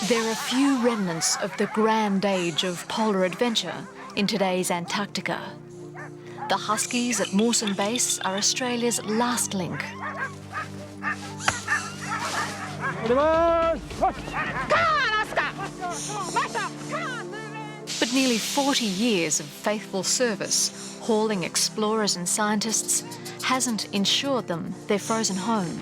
There are few remnants of the grand age of polar adventure in today's Antarctica. The Huskies at Mawson Base are Australia's last link. But nearly 40 years of faithful service, hauling explorers and scientists, hasn't ensured them their frozen home.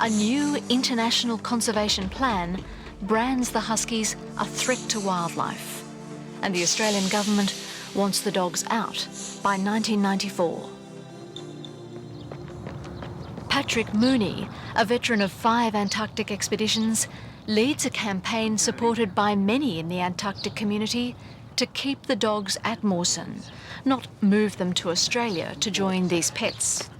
A new international conservation plan brands the Huskies a threat to wildlife, and the Australian government wants the dogs out by 1994. Patrick Mooney, a veteran of 5 Antarctic expeditions, leads a campaign supported by many in the Antarctic community to keep the dogs at Mawson, not move them to Australia to join these pets.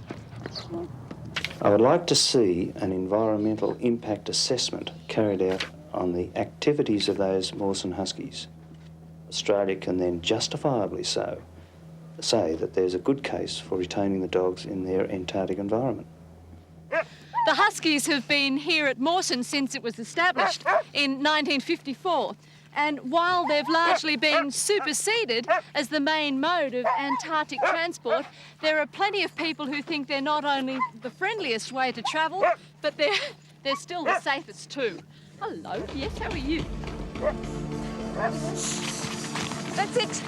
I would like to see an environmental impact assessment carried out on the activities of those Mawson Huskies. Australia can then justifiably so say that there's a good case for retaining the dogs in their Antarctic environment. The Huskies have been here at Mawson since it was established in 1954. And while they've largely been superseded as the main mode of Antarctic transport, there are plenty of people who think they're not only the friendliest way to travel, but they're still the safest too. Hello, yes, how are you? That's it.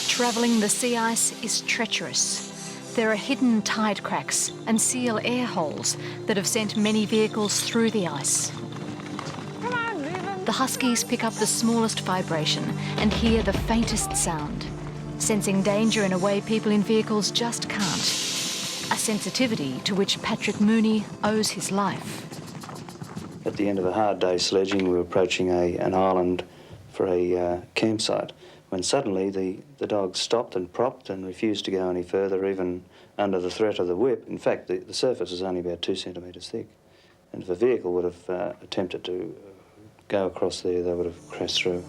Travelling the sea ice is treacherous. There are hidden tide cracks and seal air holes that have sent many vehicles through the ice. The Huskies pick up the smallest vibration and hear the faintest sound, sensing danger in a way people in vehicles just can't. A sensitivity to which Patrick Mooney owes his life. At the end of a hard day's sledging, we were approaching an island for a campsite, when suddenly the dogs stopped and propped and refused to go any further, even under the threat of the whip. In fact, the surface was only about 2 centimetres thick. And if a vehicle would have attempted to go across there, they would have crashed through.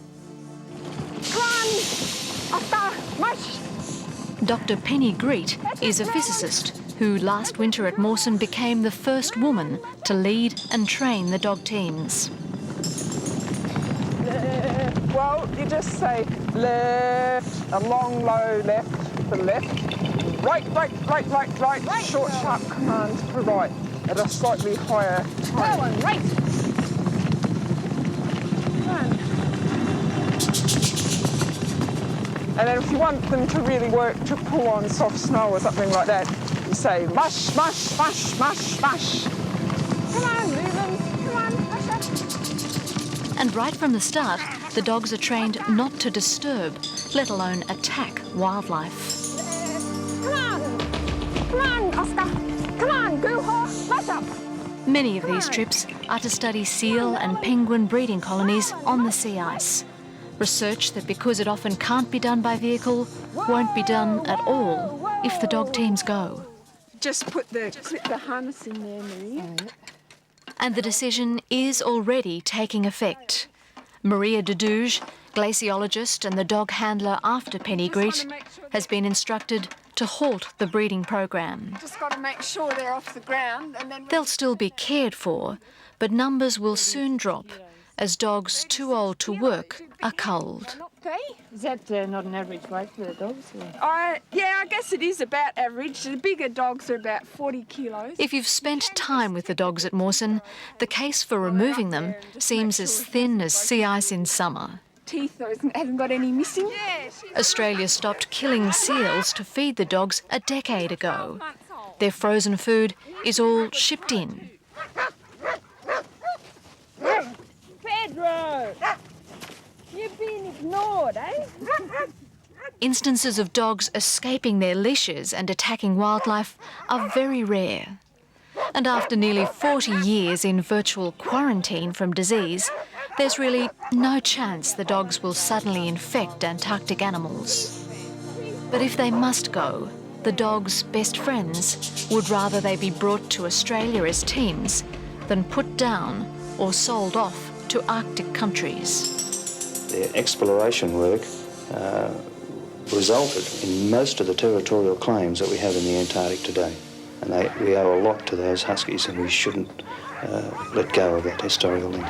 Dr. Penny Greet is a physicist who last winter at Mawson became the first woman to lead and train the dog teams. Well, you just say left, a long, low left for left, right, short, sharp command for right, at a slightly higher time. Right. And then if you want them to really work to pull on soft snow or something like that, you say mush, mush, mush, mush, mush. Come on, move them. Come on, mush up. And right from the start, the dogs are trained not to disturb, let alone attack wildlife. Come on, Oscar. Come on, Guha, mush up. Many of these trips are to study seal and penguin breeding colonies on the sea ice. Research that, because it often can't be done by vehicle, won't be done at all if the dog teams go. Just clip the harness in there, Maria. And the decision is already taking effect. Maria Deduge, glaciologist and the dog handler after Penny Greet, has been instructed to halt the breeding program. Just got to make sure they're off the ground, and then They'll still be cared for, but numbers will soon drop as dogs too old to work are culled. Is that not an average weight for the dogs? Yeah, I guess it is about average. The bigger dogs are about 40 kilos. If you've spent time with the dogs at Mawson, the case for removing them seems as thin as sea ice in summer. Teeth haven't got any missing. Australia stopped killing seals to feed the dogs a decade ago. Their frozen food is all shipped in. Pedro! You've been ignored, eh? Instances of dogs escaping their leashes and attacking wildlife are very rare. And after nearly 40 years in virtual quarantine from disease, there's really no chance the dogs will suddenly infect Antarctic animals. But if they must go, the dogs' best friends would rather they be brought to Australia as teams than put down or sold off to Arctic countries. Their exploration work resulted in most of the territorial claims that we have in the Antarctic today. And we owe a lot to those huskies, and we shouldn't let go of that historical link.